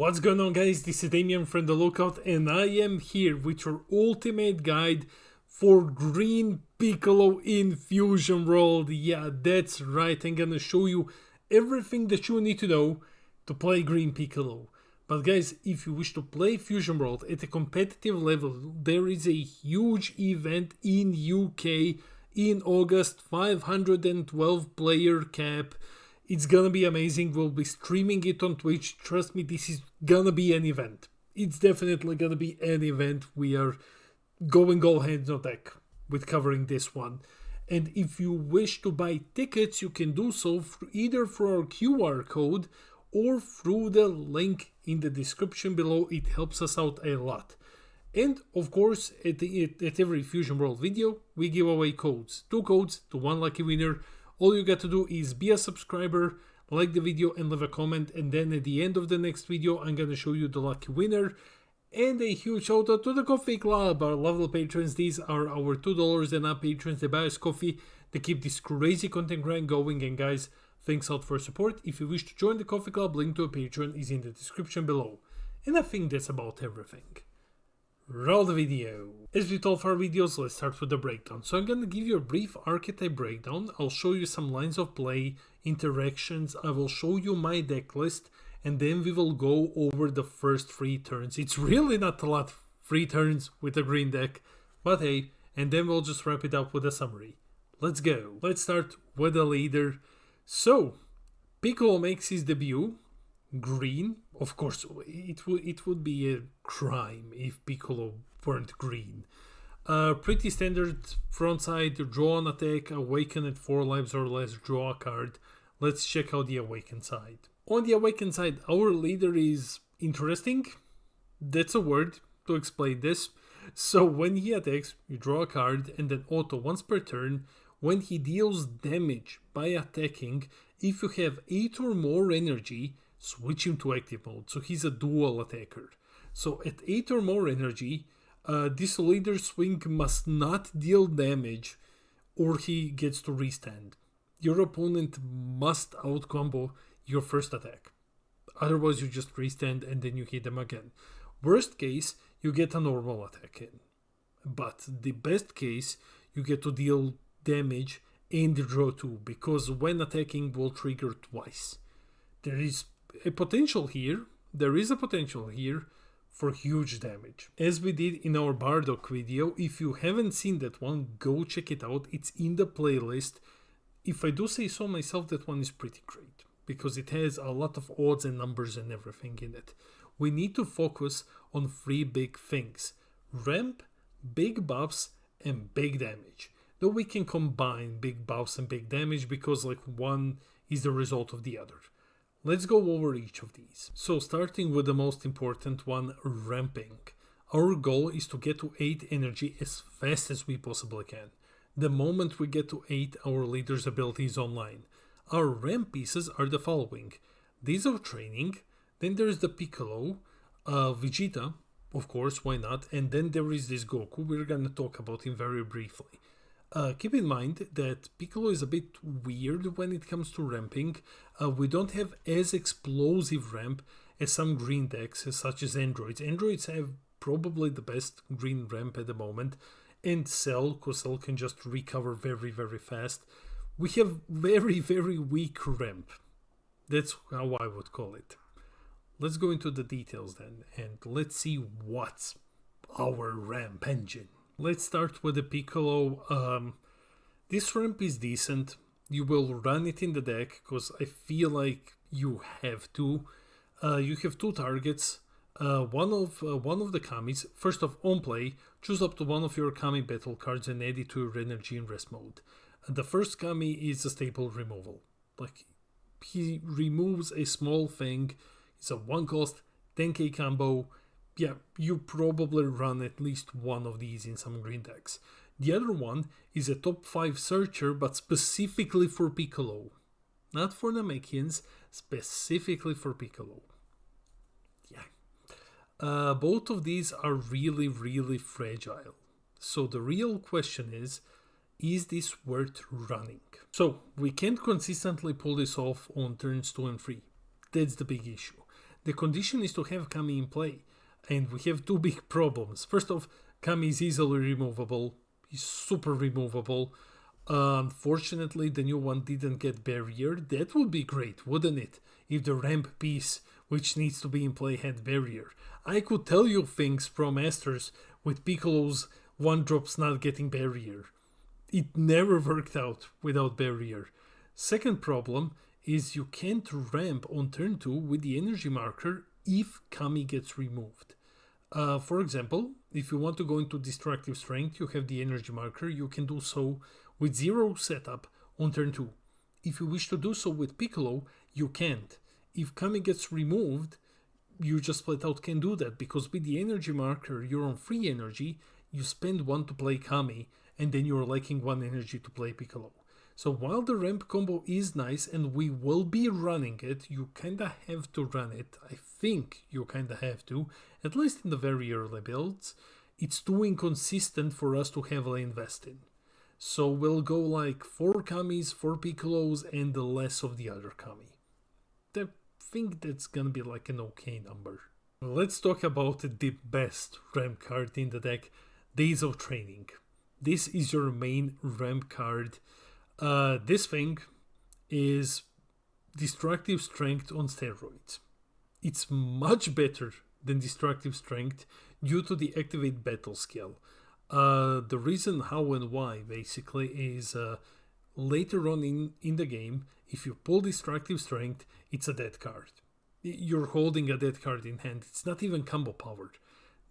What's going on, guys? This is Damien from The Lookout, and I am here with your ultimate guide for green Piccolo in Fusion World. Yeah, that's right. I'm gonna show you everything that you need to know to play green Piccolo. But guys, if you wish to play Fusion World at a competitive level, there is a huge event in UK in August, 512 player cap. It's gonna be amazing. We'll be streaming it on Twitch. Trust me, this is gonna be an event. It's definitely gonna be an event. We are going all hands on deck with covering this one. And if you wish to buy tickets, you can do so either through our QR code or through the link in the description below. It helps us out a lot. And of course, at every Fusion World video, we give away codes. 2 codes to 1 lucky winner. All you got to do is be a subscriber, like the video and leave a comment, and then at the end of the next video I'm gonna show you the lucky winner. And a huge shout out to the Coffee Club, our lovely patrons. These are our $2 and up patrons. They buy us coffee to keep this crazy content grind going. And guys, thanks out for support. If you wish to join the Coffee Club, link to a Patreon is in the description below. And I think that's about everything. Roll the video. As with all of our videos, let's start with the breakdown. So I'm gonna give you a brief archetype breakdown. I'll show you some lines of play, interactions. I will show you my deck list, and then we will go over the first 3 turns. It's really not a lot, 3 turns with a green deck, but hey, and then we'll just wrap it up with a summary. Let's go. Let's start with the leader. So Piccolo makes his debut. Green, of course, it would be a crime if Piccolo weren't green. Pretty standard frontside, draw an attack, awaken at 4 lives or less, draw a card. Let's check out the awaken side. On the awaken side, our leader is interesting. That's a word to explain this. So when he attacks, you draw a card, and then auto once per turn. When he deals damage by attacking, if you have 8 or more energy, switch him to active mode, so he's a dual attacker. So at 8 or more energy, this leader swing must not deal damage or he gets to restand. Your opponent must outcombo your first attack. Otherwise you just restand and then you hit them again. Worst case, you get a normal attack in. But the best case, you get to deal damage and draw 2, because when attacking will trigger twice. There is a potential here for huge damage. As we did in our Bardock video, if you haven't seen that one, go check it out. It's in the playlist. If I do say so myself, that one is pretty great because it has a lot of odds and numbers and everything in it. We need to focus on 3 big things: ramp, big buffs, and big damage. Though we can combine big buffs and big damage because like one is the result of the other. Let's go over each of these. So starting with the most important one, ramping. Our goal is to get to 8 energy as fast as we possibly can. The moment we get to 8, our leader's ability is online. Our ramp pieces are the following: Days of Training, then there's the Piccolo, Vegeta, of course, why not, and then there is this Goku. We're gonna talk about him very briefly. Keep in mind that Piccolo is a bit weird when it comes to ramping. We don't have as explosive ramp as some green decks, such as Androids. Androids have probably the best green ramp at the moment, and Cell, because Cell can just recover very, very fast. We have very, very weak ramp. That's how I would call it. Let's go into the details then, and let's see what's our ramp engine. Let's start with the Piccolo. This ramp is decent. You will run it in the deck because I feel like you have to. You have 2 targets. One of the Kamis. First off, on play, choose up to 1 of your Kami battle cards and add it to your energy in rest mode. The first Kami is a staple removal. Like, he removes a small thing. It's a 1 cost 10k combo. Yeah, you probably run at least one of these in some green decks. The other one is a top 5 searcher, but specifically for Piccolo. Not for Namekians, specifically for Piccolo. Yeah. Both of these are really, really fragile. So the real question is this worth running? So we can't consistently pull this off on turns 2 and 3. That's the big issue. the condition is to have Kami in play. And we have two big problems. First off, Kami is easily removable. He's super removable. Unfortunately, the new one didn't get barrier. That would be great, wouldn't it? If the ramp piece, which needs to be in play, had barrier. I could tell you things from Masters with Piccolo's 1-drops not getting barrier. It never worked out without barrier. Second problem is you can't ramp on turn 2 with the energy marker if Kami gets removed. For example, if you want to go into Destructive Strength, you have the energy marker, you can do so with 0 setup on turn 2. If you wish to do so with Piccolo, you can't. If Kami gets removed, you just flat out can't do that, because with the energy marker, you're on free energy, you spend 1 to play Kami, and then you're lacking 1 energy to play Piccolo. So while the ramp combo is nice and we will be running it, you kinda have to run it. I think you kinda have to, at least in the very early builds. It's too inconsistent for us to heavily invest in. So we'll go like 4 Kamis, 4 Piccolos, and the less of the other Kami. I think that's gonna be like an okay number. Let's talk about the best ramp card in the deck, Days of Training. This is your main ramp card. This thing is Destructive Strength on steroids. It's much better than Destructive Strength due to the Activate Battle skill. The reason how and why basically is later on in the game, if you pull Destructive Strength, it's a dead card. You're holding a dead card in hand. It's not even combo powered.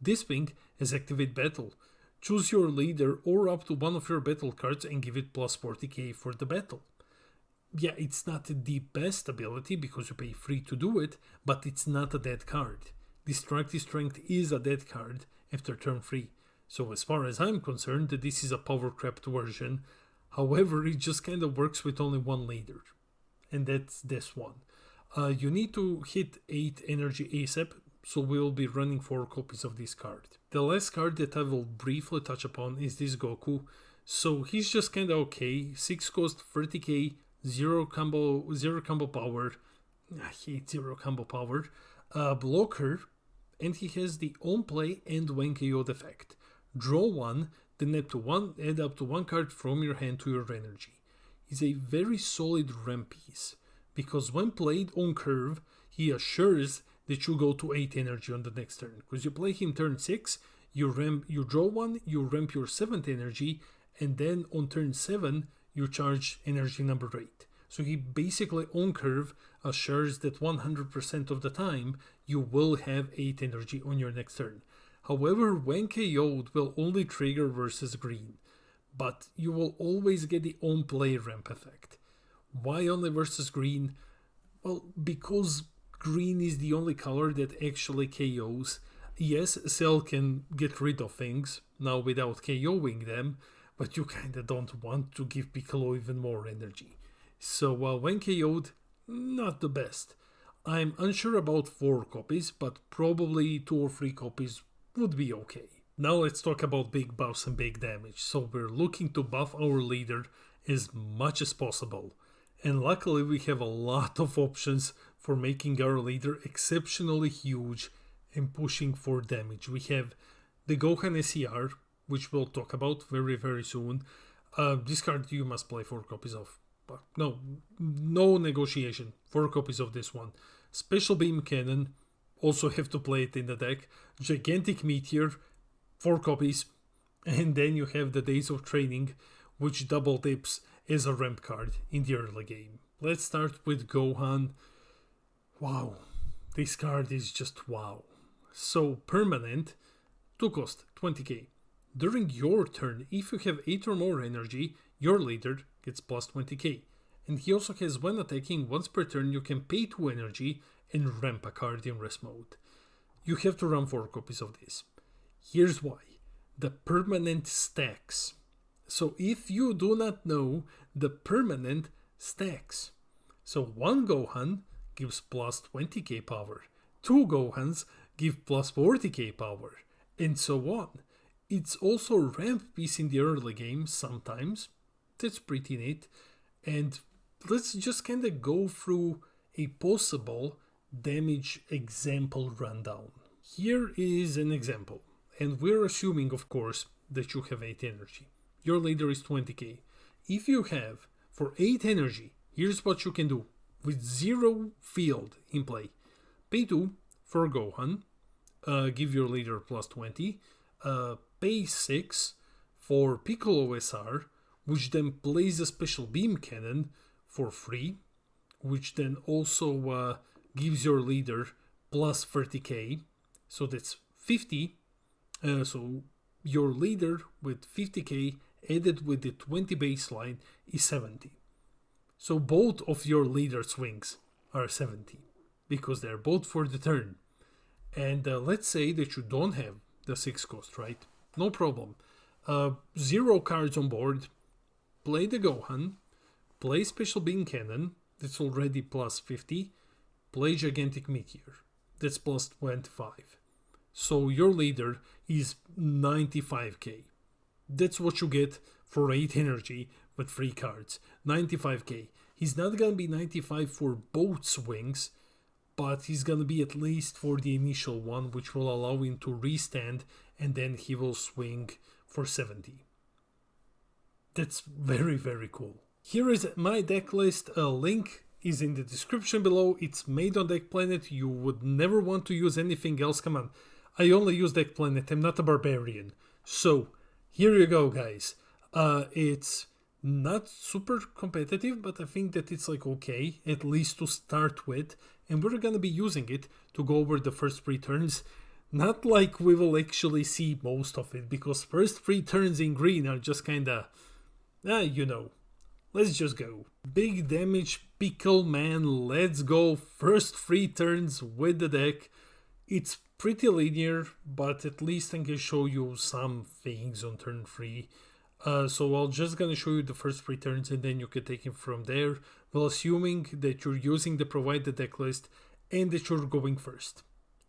This thing has Activate Battle. Choose your leader or up to one of your battle cards and give it plus 40k for the battle. Yeah, it's not the best ability because you pay free to do it, but it's not a dead card. Destructive Strength is a dead card after turn 3. So as far as I'm concerned, this is a power crept version. However, it just kind of works with only one leader. And that's this one. You need to hit 8 energy ASAP, so we will be running 4 copies of this card. The last card that I will briefly touch upon is this Goku. So he's just kinda okay. 6 cost, 30k, 0 combo power. I hate 0 combo power. Blocker, and he has the on play and when KO'd effect. Draw 1, then add up to 1 card from your hand to your energy. He's a very solid ramp piece, because when played on curve, he assures that you go to 8 energy on the next turn. Because you play him turn 6, you draw 1, you ramp your 7th energy, and then on turn 7, you charge energy number 8. So he basically on curve assures that 100% of the time you will have 8 energy on your next turn. However, when KO'd will only trigger versus green, but you will always get the on play ramp effect. Why only versus green? Well, because green is the only color that actually KOs. Yes, Cell can get rid of things now without KOing them, but you kinda don't want to give Piccolo even more energy. So when KO'd, not the best. I'm unsure about 4 copies, but probably 2 or 3 copies would be okay. Now let's talk about big buffs and big damage. So we're looking to buff our leader as much as possible. And luckily we have a lot of options for making our leader exceptionally huge and pushing for damage. We have the Gohan SCR, which we'll talk about very, very soon. This card you must play 4 copies of. No negotiation. 4 copies of this one. Special Beam Cannon, also have to play it in the deck. Gigantic Meteor, 4 copies. And then you have the Days of Training, which double dips as a ramp card in the early game. Let's start with Gohan. Wow, this card is just wow. So permanent, 2 cost, 20k. During your turn, if you have 8 or more energy, your leader gets plus 20k. And he also has, when attacking once per turn, you can pay 2 energy and ramp a card in rest mode. You have to run 4 copies of this. Here's why. The permanent stacks. So if you do not know, the permanent stacks. So 1 Gohan gives plus 20k power. 2 Gohans give plus 40k power. And so on. It's also a ramp piece in the early game sometimes. That's pretty neat. And let's just kind of go through a possible damage example rundown. Here is an example, and we're assuming, of course, that you have 8 energy. Your leader is 20k. If you have, for 8 energy, here's what you can do. With 0 field in play, pay 2 for Gohan, give your leader plus 20, pay 6 for Piccolo SR, which then plays a special beam cannon for free, which then also gives your leader plus 30k, so that's 50. So your leader with 50k added with the 20 baseline is 70. So both of your leader swings are 70 because they're both for the turn. And let's say that you don't have the 6 cost, right? No problem. 0 cards on board. Play the Gohan. Play Special Beam Cannon. That's already plus 50. Play Gigantic Meteor. That's plus 25. So your leader is 95k. That's what you get for 8 energy with 3 cards. 95k. He's not gonna be 95 for both swings, but he's gonna be at least for the initial one, which will allow him to restand, and then he will swing for 70. That's very, very cool. Here is my deck list. A link is in the description below. It's made on Deck Planet. You would never want to use anything else. Come on. I only use Deck Planet. I'm not a barbarian. So, here you go, guys. It's not super competitive, but I think that it's like okay, at least to start with. And we're gonna be using it to go over the first 3 turns. Not like we will actually see most of it, because first 3 turns in green are just kinda, you know. Let's just go. Big damage, Pickle man, let's go. First 3 turns with the deck. It's pretty linear, but at least I can show you some things on turn 3. So I'm just gonna show you the first 3 turns and then you can take it from there. Well, assuming that you're using the provided deck list and that you're going first.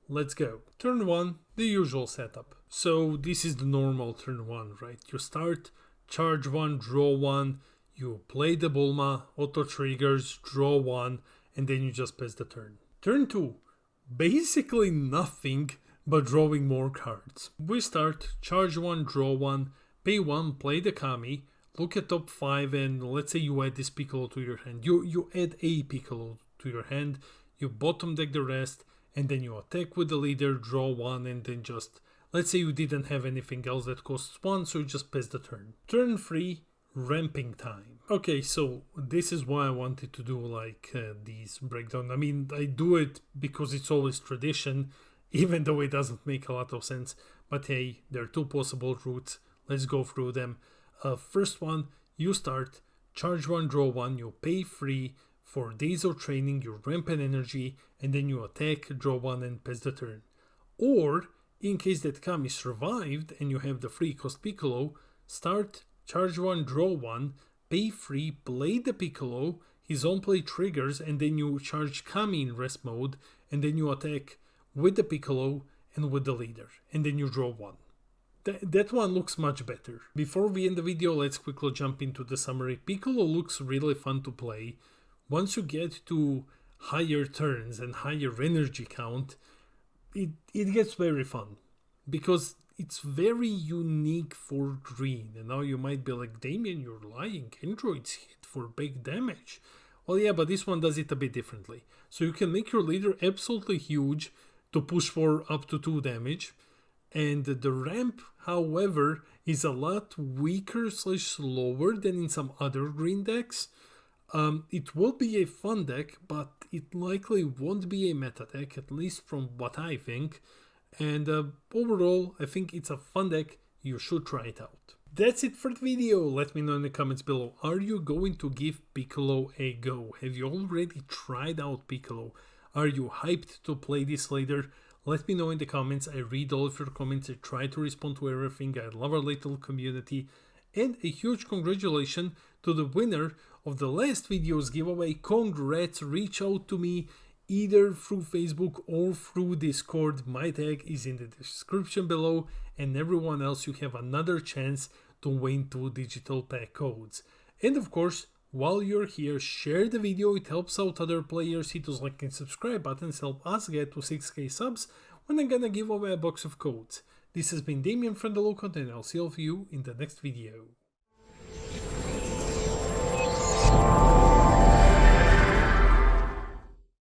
Let's go. Turn 1, the usual setup. So this is the normal turn 1, right? You start, charge 1, draw 1, you play the Bulma, auto triggers, draw 1, and then you just pass the turn. Turn 2, basically nothing but drawing more cards. We start, charge 1, draw 1, pay 1, play the Kami, look at top 5, and let's say you add this Piccolo to your hand. You add a Piccolo to your hand, you bottom deck the rest, and then you attack with the leader, draw 1, and then just, let's say you didn't have anything else that costs 1, so you just pass the turn. Turn 3, ramping time. Okay, so this is why I wanted to do like these breakdown. I mean, I do it because it's always tradition, even though it doesn't make a lot of sense. But hey, there are 2 possible routes. Let's go through them. First one, you start, charge 1, draw 1, you pay 3 for days of training, you ramp an energy, and then you attack, draw 1, and pass the turn. Or, in case that Kami survived and you have the free cost Piccolo, start, charge 1, draw 1, pay 3, play the Piccolo, his own play triggers, and then you charge Kami in rest mode, and then you attack with the Piccolo and with the leader, and then you draw 1. That one looks much better. Before we end the video, let's quickly jump into the summary. Piccolo looks really fun to play. Once you get to higher turns and higher energy count, it gets very fun. Because it's very unique for green. And now you might be like, Damien, you're lying. Androids hit for big damage. Well, yeah, but this one does it a bit differently. So you can make your leader absolutely huge to push for up to 2 damage. And the ramp, however, is a lot weaker / slower than in some other green decks. It will be a fun deck, but it likely won't be a meta deck, at least from what I think. And overall, I think it's a fun deck. You should try it out. That's it for the video. Let me know in the comments below. Are you going to give Piccolo a go? Have you already tried out Piccolo? Are you hyped to play this later? Let me know in the comments. I read all of your comments. I try to respond to everything. I love our little community. And a huge congratulations to the winner of the last video's giveaway. Congrats. Reach out to me either through Facebook or through Discord. My tag is in the description below. And everyone else, you have another chance to win 2 digital pack codes. And of course, While you're here, share the video, it helps out other players, hit those like and subscribe buttons, help us get to 6k subs when I'm gonna give away a box of codes. This has been Damien from the Lookout, and I'll see all of you in the next video.